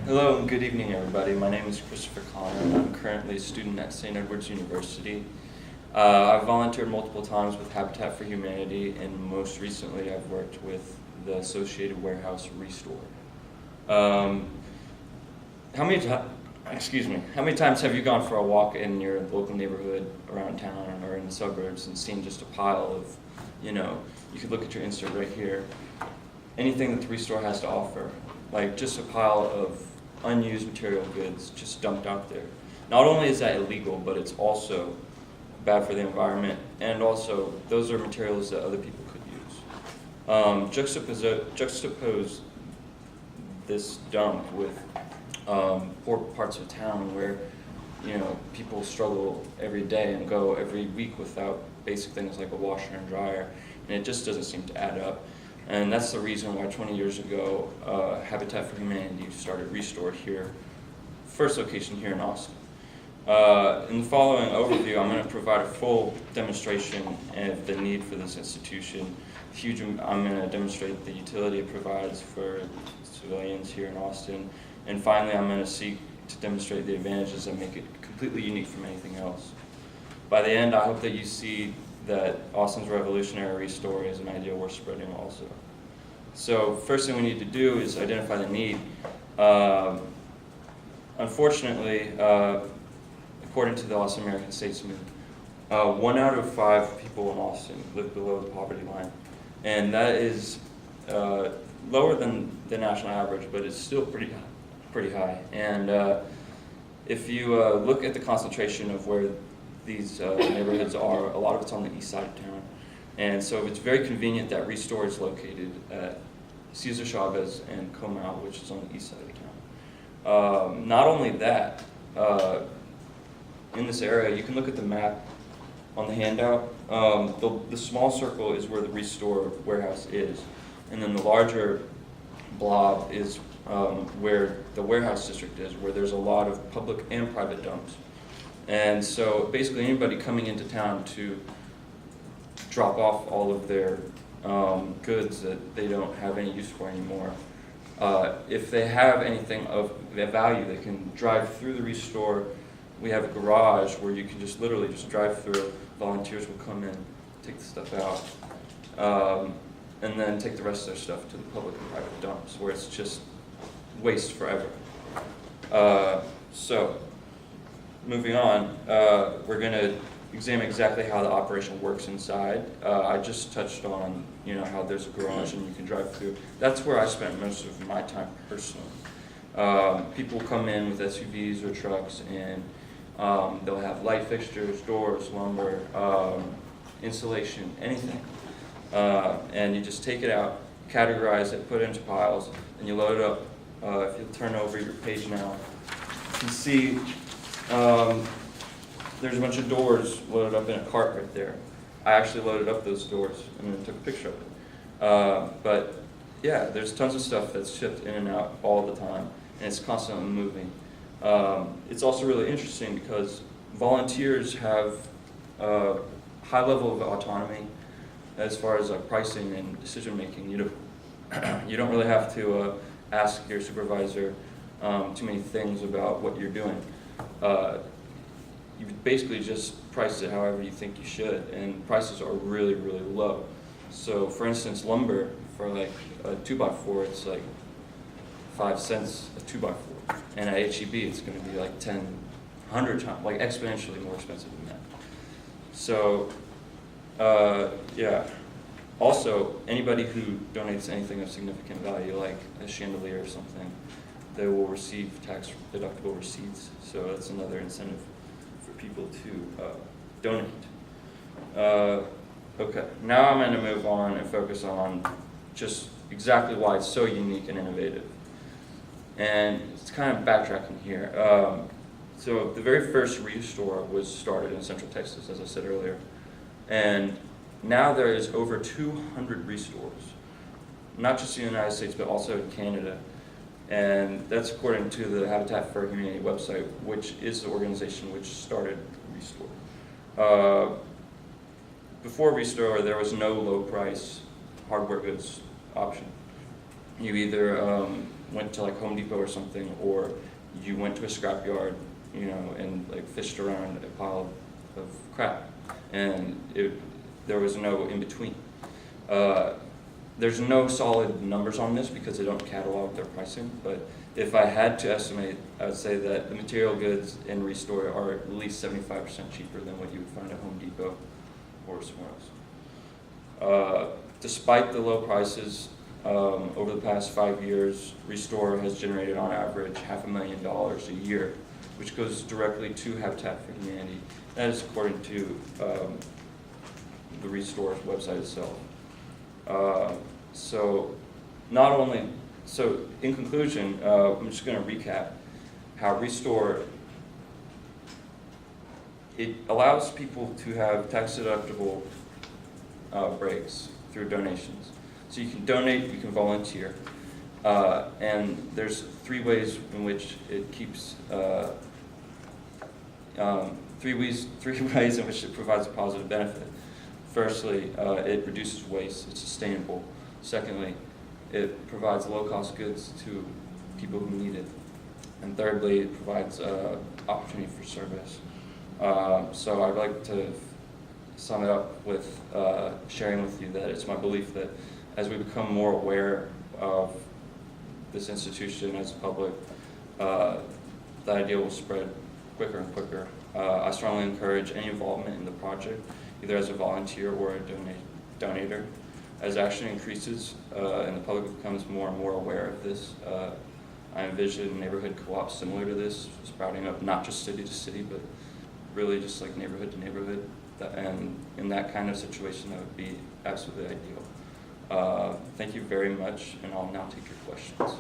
Hello and good evening, everybody. My name is Christopher Connor, and I'm currently a student at St. Edward's University. I've volunteered multiple times with Habitat for Humanity, and most recently I've worked with the Associated Warehouse Restore. Um, how many times have you gone for a walk in your local neighborhood around town or in the suburbs and seen just a pile of, you could look at your insert right here, anything that the Restore has to offer, like just a pile of unused material goods just dumped out there. Not only is that illegal, but it's also bad for the environment, and also those are materials that other people could use. Juxtapose this dump with poor parts of town where people struggle every day and go every week without basic things like a washer and dryer, and it just doesn't seem to add up. And that's the reason why 20 years ago, Habitat for Humanity started Restore here, first location here in Austin. In the following overview, I'm going to provide a full demonstration of the need for this institution. I'm going to demonstrate the utility it provides for civilians here in Austin. And finally, I'm going to seek to demonstrate the advantages that make it completely unique from anything else. By the end, I hope that you see that Austin's revolutionary Restore is an idea worth spreading also. So first thing we need to do is identify the need. Unfortunately, according to the Austin American Statesman, 1 out of 5 people in Austin live below the poverty line. And that is lower than the national average, but it's still pretty high. And if you look at the concentration of where these neighborhoods are, a lot of it's on the east side of town. And so it's very convenient that Restore is located at Cesar Chavez and Comal, which is on the east side of town. Not only that, in this area, you can look at the map on the handout. The small circle is where the Restore warehouse is, and then the larger blob is where the warehouse district is, where there's a lot of public and private dumps. And so basically anybody coming into town to drop off all of their goods that they don't have any use for anymore, if they have anything of value, they can drive through the Restore. We have a garage where you can just literally just drive through. Volunteers will come in, take the stuff out, and then take the rest of their stuff to the public and private dumps, where it's just waste forever. So moving on, we're going to examine exactly how the operation works inside. I just touched on, how there's a garage and you can drive through. That's where I spent most of my time personally. People come in with SUVs or trucks, and they'll have light fixtures, doors, lumber, insulation, anything. And you just take it out, categorize it, put it into piles, and you load it up. If you'll turn over your page now, you can see there's a bunch of doors loaded up in a cart right there. I actually loaded up those doors and then took a picture of it. But yeah, there's tons of stuff that's shipped in and out all the time, and it's constantly moving. It's also really interesting because volunteers have a high level of autonomy as far as like pricing and decision making. You don't really have to ask your supervisor too many things about what you're doing. You basically just price it however you think you should, and prices are really, really low. So for instance, lumber for like a 2x4, it's like 5 cents a 2x4, and at HEB it's going to be like 10, 100 times, like exponentially more expensive than that. So yeah. Also, anybody who donates anything of significant value, like a chandelier or something, they will receive tax-deductible receipts. So that's another incentive for people to donate. Okay, now I'm going to move on and focus on just exactly why it's so unique and innovative. And it's kind of backtracking here. So the very first Restore was started in Central Texas, as I said earlier. And now there is over 200 Restores, not just in the United States, but also in Canada. And that's according to the Habitat for Humanity website, which is the organization which started Restore. Before Restore, there was no low price hardware goods option. You either went to like Home Depot or something, or you went to a scrapyard, you know, and like fished around a pile of crap, and there was no in between. There's no solid numbers on this because they don't catalog their pricing, but if I had to estimate, I would say that the material goods in Restore are at least 75% cheaper than what you would find at Home Depot or somewhere else. Despite the low prices, over the past 5 years, Restore has generated on average $500,000 a year, which goes directly to Habitat for Humanity. That is according to the Restore's website itself. So in conclusion, I'm just going to recap how Restore, it allows people to have tax-deductible breaks through donations. So you can donate, you can volunteer, and there's three ways in which it keeps, three ways in which it provides a positive benefit. Firstly, it reduces waste, it's sustainable. Secondly, it provides low-cost goods to people who need it. And thirdly, it provides opportunity for service. So I'd like to sum it up with sharing with you that it's my belief that as we become more aware of this institution as a public, the idea will spread quicker and quicker. I strongly encourage any involvement in the project, either as a volunteer or a donator. As action increases and the public becomes more and more aware of this, I envision neighborhood co-ops similar to this, sprouting up not just city to city, but really just like neighborhood to neighborhood. And in that kind of situation, that would be absolutely ideal. Thank you very much, and I'll now take your questions.